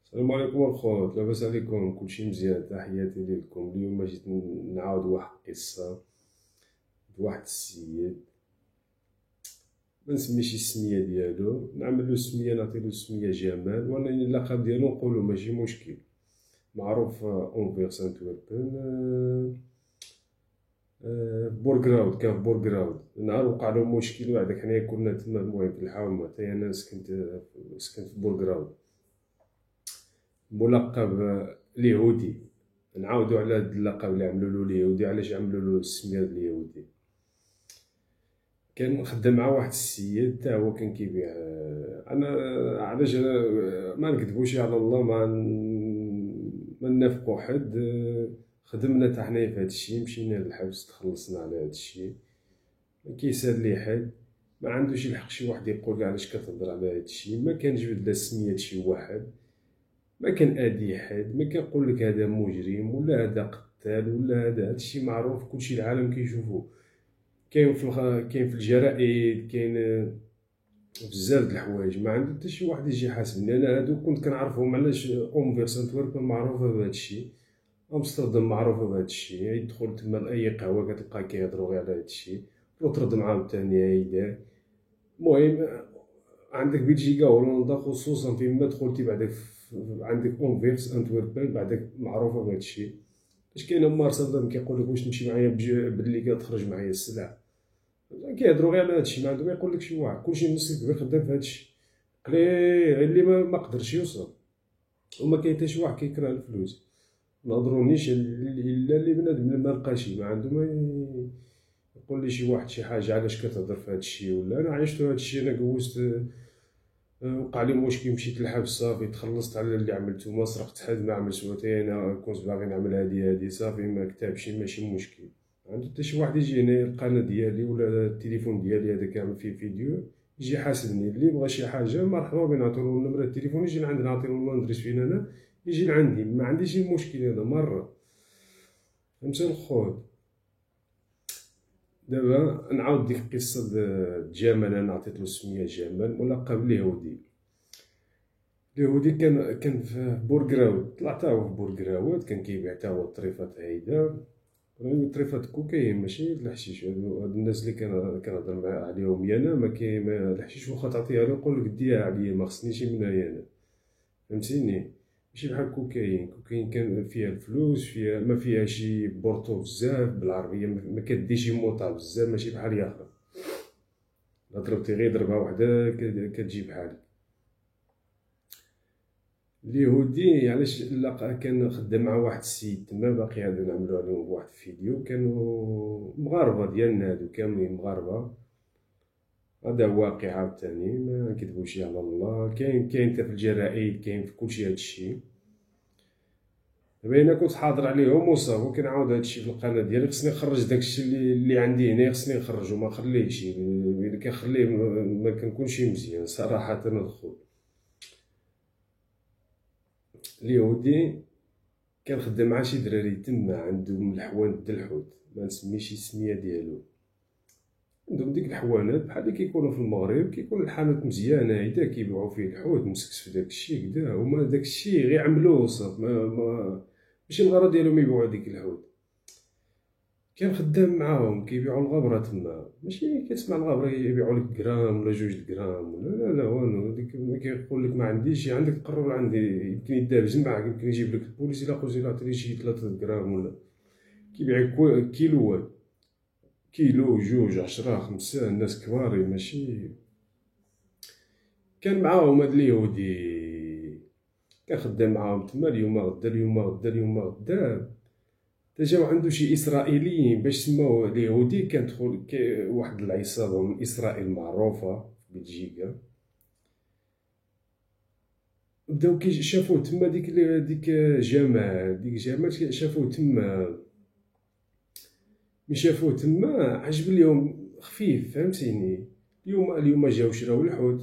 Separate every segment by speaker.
Speaker 1: السلام عليكم الخوت، لاباس عليكم؟ كلشي مزيان؟ تحياتي ليكم. اليوم جيت نعاود واحد القصة واحد السيد، ما نسميش السمية ديالو، نعملو السمية نعطيلو السمية جمال، وانا اللقب ديالو نقولو ماشي مشكل. معروف اونفير سانتوربن، بورغراود. كان في بورغراود نهار وقع له مشكل، وبعد حنايا كنا تما المهم في الحومة، حتى انا سكنت في بورغراود. ملقب اليهودي. نعاودو على هاد اللقب اللي عملولو اليهودي، علاش عملولو السمية اليهودي. كان خدام مع واحد السيد تا هو كان كيبيع. انا علاش ما نكذبوش على الله، ما نافقو حد. خدمنا تا حنايا في هادشي، مشينا للحبس تخلصنا على هادشي، ما كيسال لي حد. ما عندوش الحق شي واحد يقول علاش كتهضر على هادشي. ما كنجبد لا سمية شي واحد، ما كان ادي حد، ما كنقول لك هذا مجرم ولا هذا قتال ولا هادشي معروف، كلشي العالم كيشوفوه. كاين في الجرائد، كاين بزاف د الحوايج. ما عنده حتى شي واحد يجي يحاسبني. انا هادو كنت كنعرفهم، علاش اونفيرسانت ورك معروفه بهادشي، امستردام معروفه بهادشي. يدخل تما لاي قهوه كتلقى كيهضروا غير على هادشي. روتردام عاوتاني هايدار. المهم عندك بلجيكا وهولندا خصوصا، فيما دخلتي بعدك عندك اونفيرس انتوربن بعدك معروفه بهادشي. اش كاينه مارسلدام كيقول لك واش تمشي معايا باللي كتخرج معايا السلع. كيهضروا غير على هادشي، ما عندهم ما يقول لك شي واحد. كلشي الناس كبير خدام في هادشي، قليل اللي ما قدرش يوصل. وما كاين حتى شي واحد كيكره الفلوس. ما هضرونيش الا اللي بنادم ما لقاش ما عنده ما يقول لي شي واحد شي حاجه علاش كتهضر في هادشي. ولا انا عشت هادشي، انا جوزت. وقع لي مشكل، مشيت للحبس صافي، تخلصت على اللي عملتو. ما سرقت حد، ما عملت حتى انا كنت باغي نعمل هادي صافي، ما كتبش ماشي مشكل. ما عنده حتى شي واحد يجي هنايا القناه ديالي ولا التليفون ديالي هذا كامل فيه فيديو يجي يحاسبني. اللي بغى شي حاجه مرحبا بنا، نعطيو نمره التليفون يجي لعندنا، نعطيو ندرس فين انا يجي لعندي. ما عنديش المشكل هذا مره. فهمتي الخوت؟ دابا نعاود ديك القصه جمال. انا عطيتلو السميه جمال، ملقب اليهودي. اليهودي كان في بورغراود. طلع تا هو في بورغراود، كان كيبيع تا هو الطريفات هايده، طريفات كوكايين ماشي الحشيش. هادو الناس اللي كنهضر عليهم انا، ما كاين الحشيش واخا تعطيها له يقول لك ديها عليا، ما خصنيش منها انا. فهمتيني؟ ماشي بحال كوكايين كان فيها الفلوس، فيها ما فيها شي بورطو بزاف بالعربيه، ما كديش موطا بزاف، ماشي بحال ياخرى. لا ضربتي غير ضربه واحده كتجي بحالك. اليهودي علاش كان خدام مع واحد السيد تما، باقي هادو نعملو عليهم واحد الفيديو. كانوا مغاربه ديالنا، هادو كاملين مغاربه. هذا واقع عاوتاني، ما نكذبوش على الله. كاين حتى في الجرائد، كاين في كلشي هادشي. دابا انا كنت حاضر عليهم وصافي، وكنعاود هادشي في القناه ديالي. خصني نخرج داكشي اللي عندي هنا، خصني نخرجو، ما نخليهش. الا كنخليه ما كنكونش مزيان صراحه. ندخل اليهودي كان خدام مع شي دراري تما عندهم الحوان د الحوت، ما نسميش السميه ديالو. عندهم ديك الحوانات بحال اللي كيكونوا في المغرب، كيكون الحانوت مزيانه هيدا كيبيعوا فيه الحوت مسكس في داكشي كدا. هما داكشي غير عملوه صافي، ماشي الغرض ديالهم يبيعوا ديك الحوت. كان خدام معاهم كيبيعوا الغبره تما، ماشي كتسمع الغبره يبيعوا لك غرام ولا 2 غرام ولا لا والو. ديك كيقول لك ما عنديش، عندك تقرب عندي، يمكن يدابز معاك، يمكن يجيب لك البوليس الا قلتي له عطيني شي 3 غرام. ولا كيبيع كيلوات، كيلو 2 10 5. الناس كبارين ماشي. كان معاهم هاد اليهودي، كان خدام معاهم تما. اليوم غدا اليوم غدا اليوم غدا تا جاو عندو شي اسرائيليين باش سماوه اليهودي. كان دخل واحد العصابه من اسرائيل معروفه في بلجيكا. بداو شافوه تما. ديك جمال شافوه تما. ملي شافوه تما عجب ليهم خفيف. فهمتيني؟ اليوم جاو شراو الحوت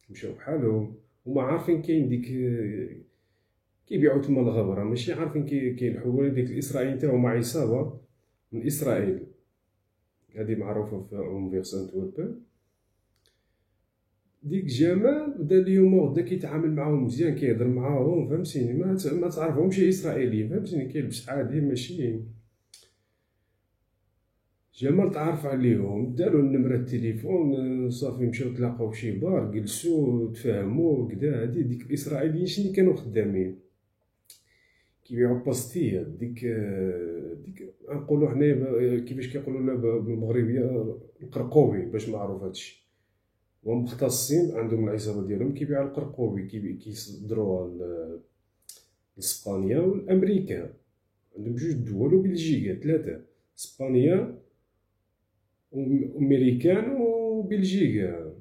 Speaker 1: مشاو بحالهم، وما عارفين كاين ديك كيبيعوا تما الغبره. ماشي عارفين كاين الحوت. ديك الاسرائيليين تا هما عصابه من اسرائيل، هذه معروفه في اونفيرس انتوربن. ديك جمال بدا اليوم وغدا كيتعامل معاهم مزيان، كيهضر معاهم، فهمتيني، ما تعرفهمش اسرائيليين، فهمتيني، كيلبس عادي ماشي. جمال تعرف عليهم، دارو النمرة التليفون، صافي مشاو تلاقاو فشي بار، جلسو تفاهمو كدا. هادي ديك الاسرائيليين شني كانوا خدامين؟ كيبيعو باستيات، ديك نقولو حنايا كيفاش كيقولو لها بالمغربية، القرقوبي باش معروف هادشي. هما مختصين، عندهم العصابة ديالهم كيبيعو القرقوبي، كيصدروها لإسبانيا والأمريكا. عندهم جوج دول وبلجيكا، ثلاثة: إسبانيا وأمريكان وبلجيكا.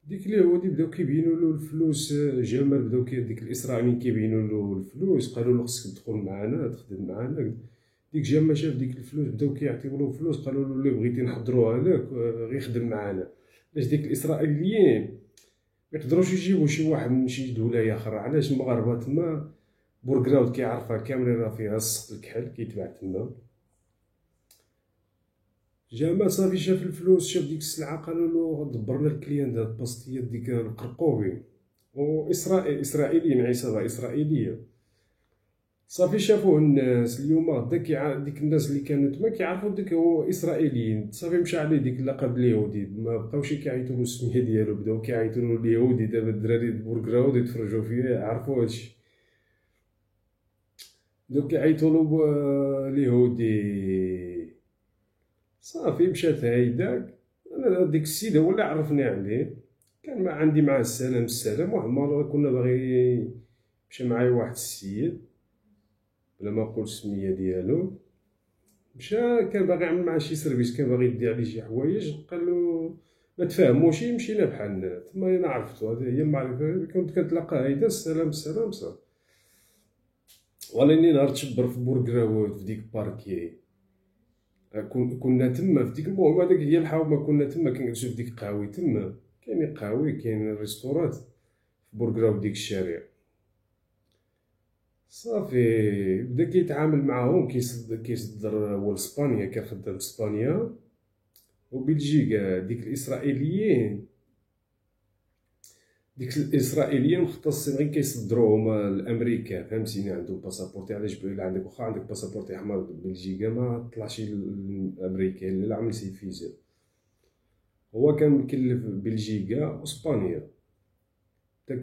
Speaker 1: ديك اليهودي بداو كيبينولو الفلوس، جمال بداو ديك الإسرائيليين كيبينولو الفلوس، قالولو خصك تدخل معانا تخدم معانا. ديك جمال شاف ديك الفلوس، بداو كيعطيولو فلوس، قالولو اللي بغيتي نحضروها لك غير خدم معانا. علاش ديك الإسرائيليين ميقدروش يجيبو شي واحد من شي دوله اخرى؟ علاش المغاربه تما بوركراود كيعرفها كاملين، راه فيها السقط الكحل كيتباع تما. جمال صافي شاف الفلوس، شاف ديك السلعه، قالولو دبرنا الكليان هاد الباستيات ديك القرقوبي، اسرائيليين، عصابه اسرائيليه. صافي شافوه الناس اليوم غدا، ديك الناس اللي كانوا تما كيعرفوا ديك هو اسرائيليين، صافي مشى عليه ديك اللقب اليهودي، ما بقاوش كيعيطوا له السميه ديالو، بداو كيعيطوا له اليهودي. دابا الدراري بوركراود يتفرجوا فيه عرفوا هادشي، بداو كيعيطوا له اليهودي. صافي مشات هايداك. انا ديك السيد هو اللي عرفني عليه، كان ما عندي معاه السلام. واحد المره كنا باغي، مشى معايا واحد السيد بلا ما نقول السميه ديالو، مشى كان باغي يعمل معاه شي سيرفيس، كان باغي يدي عليه شي حوايج، قالو ما تفاهموش، مشينا بحالنا تما. انا عرفتو، هذه هي المعرفه، كنت كنتلاقى هيدا السلام صافي. ولاني نهار تشبر في بوركراود في ديك باركي، كنا تما في ديك، المهم هذيك هي الحومه، كنا تما كنجلسو في ديك قهاوي تما، كاين قهاوي كاين ريستورات في بوركراود ديك الشارع. صافي بدا كيتعامل معاهم، كيصدر هو لاسبانيا، كان خدام في اسبانيا وبلجيكا. ديك الاسرائيليين مختصين غير كيصدروا هما لامريكا، فهمتيني، عندهم باسابورتي. علاش بلا عندك، واخا عندك باسابورتي احمر بلجيكا ما طلعش لامريكا الا عمل سي فيزا. هو كان مكلف بلجيكا واسبانيا، حتى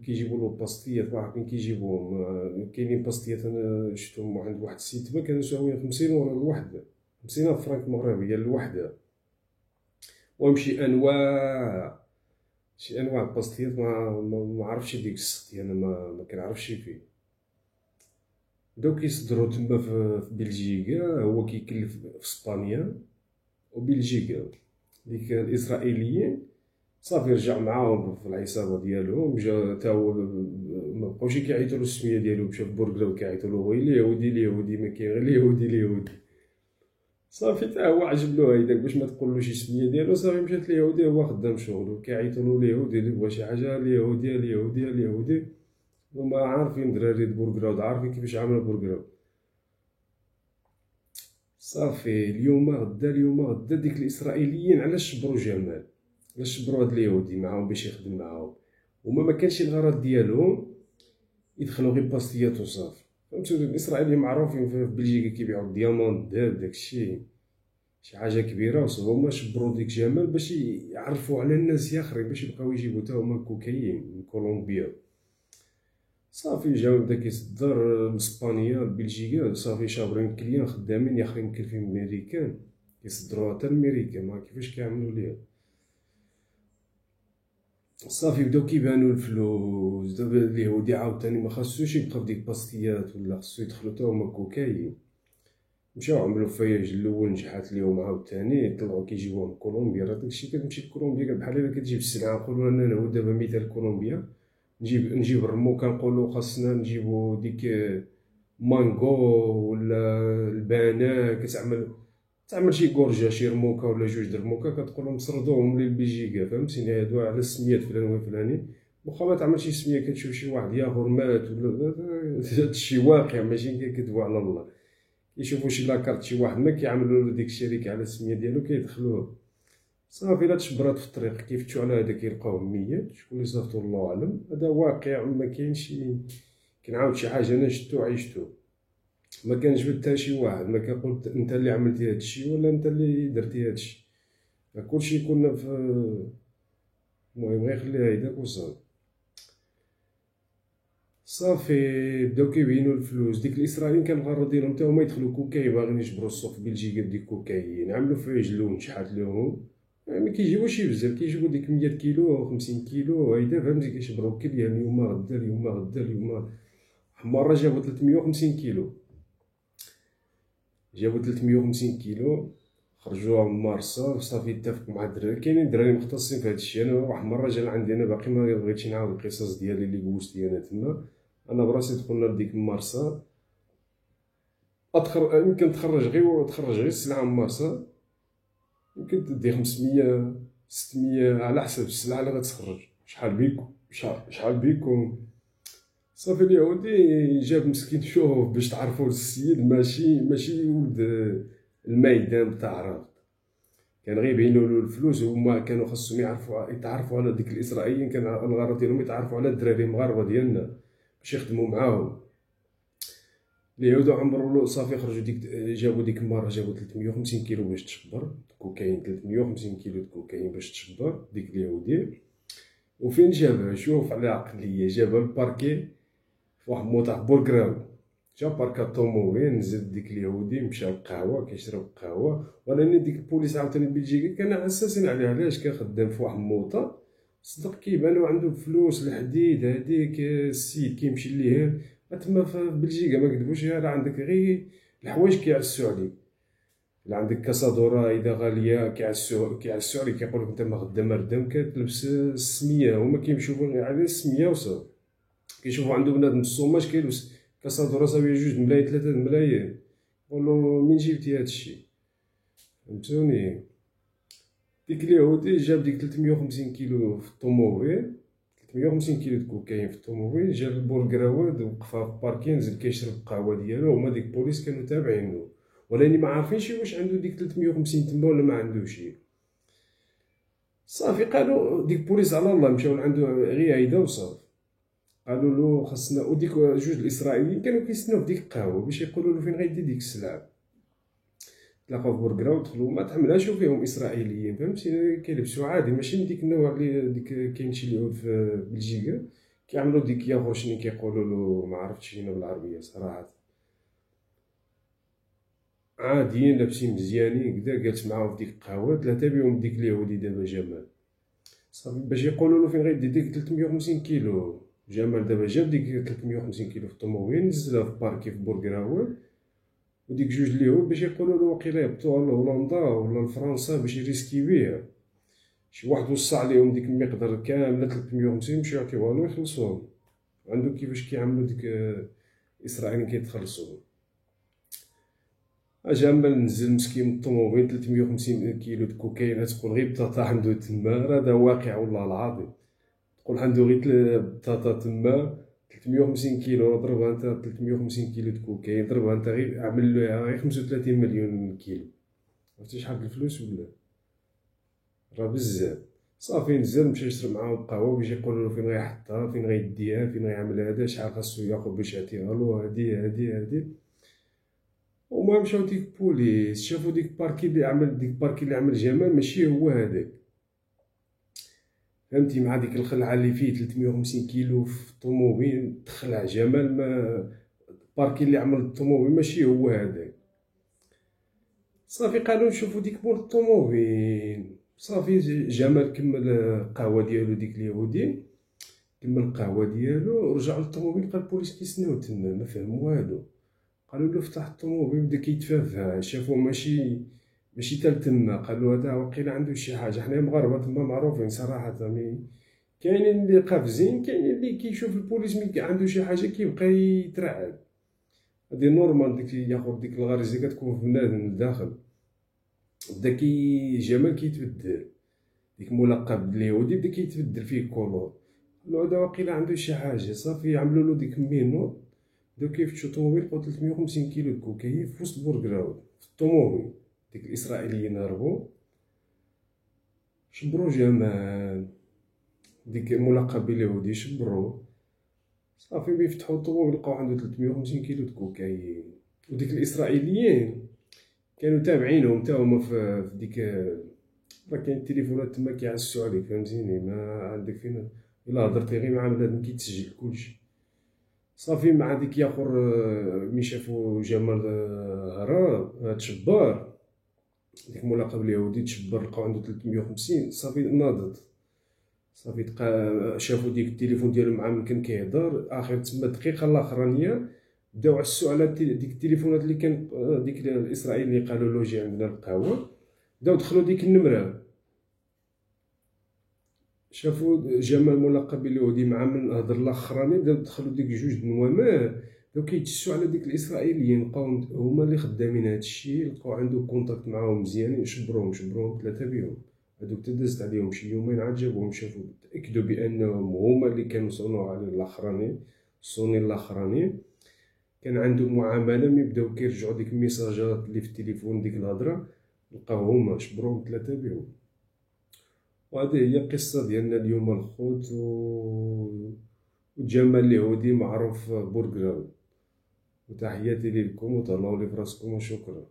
Speaker 1: كيجيبوا له باستيات، ما عرف فين كيجيبوهم. كاينين باستيات انا شفتهم عند واحد السيد تما، كانوا يساويو 50 يورو الوحده، 50 فرانك مغربيه الوحده. ويمشي انواع، شي انواع باستيات ما عرفتش ديك السختي، انا ما كنعرفش فيه. بداو كيصدروا تما في بلجيكا، هو كيكلف في اسبانيا وبلجيكا. ديك الاسرائيليين صافي رجع معاهم في العصابه ديالهم، جا تا هو ما بقاوش كيعيطوا له السميه ديالو، مشى في بوركلا كيعيطوا له غير اليهودي، ما كاين غير اليهودي. صافي تا هو عجبلو هيداك، باش ما تقولوش السميه ديالو، صافي مشات اليهودي، هو خدام شغلو، كيعيطوا له اليهودي اللي بغا شي حاجه، اليهودي. هما عارفين دراري بوركراود، عارفين كيفاش عامله بوركراود. صافي اليوم غدا ديك الاسرائيليين علاش شبروا جمال، علاش شبروا هاد اليهودي معاهم باش يخدم معاهم؟ هما ما كانش الغرض ديالهم يدخلوا غير باستيات وصافي، فهمتوا. الاسرائيليين معروفين في بلجيكا كيبيعوا الديامون، الذهب، داكشي شي حاجه كبيره. هما شبروا ديك جمال باش يعرفوا على الناس اخرين، باش يبقاو يجيبوا حتى هما كوكايين من كولومبيا. صافي جاو بدا كيصدر لاسبانيا لبلجيكا، صافي شابرين كليان خدامين اخرين مكلفين ميريكان، كيصدروها حتى لميريكا، ما كيفاش كيعملوا ليها. صافي بداو كيبانو الفلوس. دابا اليهودي عاوتاني ما خاصوش يبقى بديك باستيات، ولا خاصو يدخلو حتى هما كوكايين. مشاو عملو فياج الاول، نجحات ليهم، عاوتاني طلعو كيجيبوها من كولومبيا. راه داكشي كتمشي لكولومبيا بحال الا كتجيب السلعه. نقولو انا هو دابا مثال كولومبيا، نجيب الرمو، كنقولو خاصنا نجيبو ديك مانغو ولا البانا، تعمل شي كورجا، شي رموكا ولا جوج د رموكا، كتقولهم سردوهم للبلجيكا، فهمتيني، هادو على السميات فلان وفلاني. واخا ما تعمل شي سميه، كتشوف شي واحد ياخر مات ولا هادشي واقع، ماشي كيكذبوا على الله. كيشوفوا شي لاكارت شي واحد ما كيعملوا له ديك الشركه على السميه ديالو، كيدخلوه. صافي لا تشبرات في الطريق كيفتشو على هذاك يلقاوه ميت، شكون اللي صافتو الله اعلم. هذا واقع، ما كاينش كنعاود شي حاجه انا شفتو عيشتو، ما كنجبد حتى شي واحد، ما كنقول انت اللي عملتي هادشي ولا انت اللي درتي هادشي، كلشي كنا في، المهم غير خليها هيداك وصافي. صافي بداو كيبينو الفلوس، ديك الاسرائيليين كان الغرض ديالهم تا هما يدخلو كوكايين، باغيين يجبرو السوق في بلجيكا بديك كوكايين، عملو في عجلون شحات لهم، ما كيجيبوش بزاف، كيجيبو ديك 100 كيلو 50 كيلو هيدا فهمتي، كيشبرو كل اليوم غدا اليوم غدا اليوم. مرة جابو 350 كيلو، جابو 350 كيلو خرجوها من مارسا، صافي اتفقوا مع الدراري، كاينين دراري مختصين في هادشي. انا واحد المره جا لعندي، انا باقي ما بغيتش نعاود القصص ديالي اللي دوزت انا تما. انا براسي دخلنا لديك مارسا، يمكن تخرج غير السلعه من مارسا، يمكن تدي 500 600 على حسب السلعه اللي غتخرج، شحال بيكم شحال بيكم. صافي اليهودي جاب مسكين، شوف باش تعرفوا السيد ماشي ولد الميدان بتاع الرابط، كان غير يبينوا له الفلوس، هما كانوا خاصهم يتعرفوا على ديك الاسرائيليين، كان الغرض ديالهم يتعرفوا على الدراري المغاربه ديالنا باش يخدموا معاهم. اليهود عمرو له صافي خرجوا جابوا ديك المره جابوا 350 كيلو باش تشبر كوكايين، 350 كيلو كوكايين باش تشبر ديك اليهودي. وفين جابها؟ شوف على عقليه، جابها الباركي في واحد موطع بوركراو، جا باركا الطوموبيل، نزل ديك اليهودي مشى للقهوه كيشرب قهوه. ولاني ديك البوليس عاوتاني بلجيكا كان حساسين عليه، علاش كان خدام في واحد الموطا صدق كيبانو عنده فلوس الحديد هذيك، السيد كيمشي ليه تما في بلجيكا ما كذبوش، راه عندك غير الحوايج كيعسو عليك، لا عندك كاسادورا اذا غاليه كيعسو عليك، كيقول لك انت ما غدا ما ردام كتلبس السميه، هما كيمشيو على السميه وصافي. كيشوفوا عنده بنادم الصوماج كيلبس كاسادورا صافي 2 ملايين 3 ملايين، يقولو منين جبتي هادشي؟ فهمتوني. ديك اليهودي جاب ديك 350 كيلو في الطوموبيل، 350 كيلو د كوكايين في الطوموبيل، جا للبوركراود وقفها في الباركين، نزل كيشرب القهوه ديالو. هما ديك البوليس كانوا تابعينو، ولاني ما عارفينش واش عنده ديك 350 تما ولا ما عندوش. صافي قالوا ديك البوليس على الله، مشاو لعندو غير هيدا وصافي. قالوا له خاصنا، وديك جوج الاسرائيليين كانوا كيستناو في ديك القهوه باش يقولوا له فين غيدي ديك السلعه. تلاقاو في بوركراو دخلوا، ما تحملهاش فيهم اسرائيليين فهمتي، كيلبسوا عادي، ماشي من ديك النوع اللي ديك كاين شي اليهود في بلجيكا كيعملوا ديك ياغوشني كيقولوا له، ما عرفتش شنو بالعربيه صراحه، عاديين لابسين مزيانين كدا. جالس معاهم في ديك القهوه، ثلاثه بهم ديك اليهودي دابا جمال، صافي باش يقولوا له فين غيدي ديك 350 كيلو. جمال دابا جاب ديك 350 كيلو في الطوموبيل، نزلها في باركي في بوركراول، وديك جوج اليهود باش يقولوا له وقيلا يهبطوا لهولندا ولا لفرنسا باش يريسكي بيه. شي واحد وصى عليهم ديك المقدار كامله 350 مشاو يعطيوها له يخلصوهم. عندو كيفاش كيعملوا ديك الاسرائيليين كيتخلصوا. جمال نزل مسكين من الطوموبيل 350 كيلو د كوكايين، تقول غير بطاطا عنده تما، هذا واقع والله العظيم. تقول عنده غير بطاطا تما 350 كيلو، ضربها انت 350 كيلو د كوكايين، ضربها انت غير عمل لها غير 35 مليون كيلو، عرفتي شحال الفلوس ولا؟ راه بزاف. صافي نزل مشى يشرب معاهم القهوه باش يقولوا له فين غيحطها، فين غيديها، فين غيعمل هذا، شحال خاصو ياخذ باش يعطيها له، هادي. وما مشاو ديك البوليس شافوا ديك الباركي اللي عمل جمال ماشي هو هذاك، فهمتي، مع ديك الخلعه اللي فيه 350 كيلو في الطوموبيل، تخلع جمال، ما الباركي اللي عمل الطوموبيل ماشي هو هذاك. صافي قالوا نشوفوا ديك مول الطوموبيل. صافي جمال كمل القهوه ديالو، ديك اليهودي كمل القهوه ديالو، رجع للطوموبيل، لقى البوليس كيسناو تما، ما فهم والو. قالوا له فتح الطوموبيل، بدا كيتفافها، شافو ماشي تال تما، قالوا هذا وقيلا عنده شي حاجه. حنا مغاربه تما معروفين صراحه، كاينين اللي قافزين، كاينين اللي كيشوف البوليس ملي عنده شي حاجه كيبقى يترعب، هادي نورمال. ديك ياخذ ديك الغريزه كتكون في بنادم الداخل. بدا جمال كيتبدل، ديك ملقب اليهودي بدا كيتبدل فيه كولور. قالوا هذا واقيلا عنده شي حاجه. صافي عملوا له ديك مينوط، بداو كيفتشوا طوموبيل، لقاو 350 كيلو د كوكايين في وسط بوركراود في الطوموبيل. ديك الاسرائيليين هربوا، شبرو جمال ديك ملقب باليهودي شبرو صافي بيفتحو الطوب يلقاو عنده 350 كيلو د كوكايين. وديك الاسرائيليين كانوا تابعينهم تا هما في ديك، راه كاين التليفونات تما كيعسو عليك فهمتيني، ما عندك فين الا هضرتي غير مع بنادم كيتسجل كلشي. صافي مع ديك ياخر ملي شافو جمال هرب هاد شبار ديك ملقب اليهودي تشبر لقاو عنده 350 صافي ناضت. صافي شافو ديك التليفون ديالو مع من كان كيهضر اخر تما الدقيقه الاخرانيه بداو عسو على ديك التليفونات اللي كان ديك الاسرائيلي اللي قالوا له جي عندنا القهوه، بداو دخلوا ديك النمره شافوا جمال ملقب باليهودي مع من هضر الاخراني، بداو دخلوا ديك جوج نوامات بداو كيتجسوا على ديك الاسرائيليين، لقاو هما اللي خدامين هادشي، لقاو عنده كونتاكت معاهم مزيانين، شبروهم 3 بيهم. هادوك تدازت عليهم شي يومين عاد جابوهم شافوا تاكدوا بانهم هما اللي كانوا صنعوا على الاخراني صوني الاخراني. كان عندهم معامله ملي بداو كيرجعوا ديك الميساجات اللي في التليفون ديك الهضره لقاو هما شبروهم 3 بيهم. وهذه هي القصه ديالنا اليوم الخوت. وجمال اليهودي معروف بورغراو. وتحياتي لكم وتهلاو لي فراسكم وشكرا.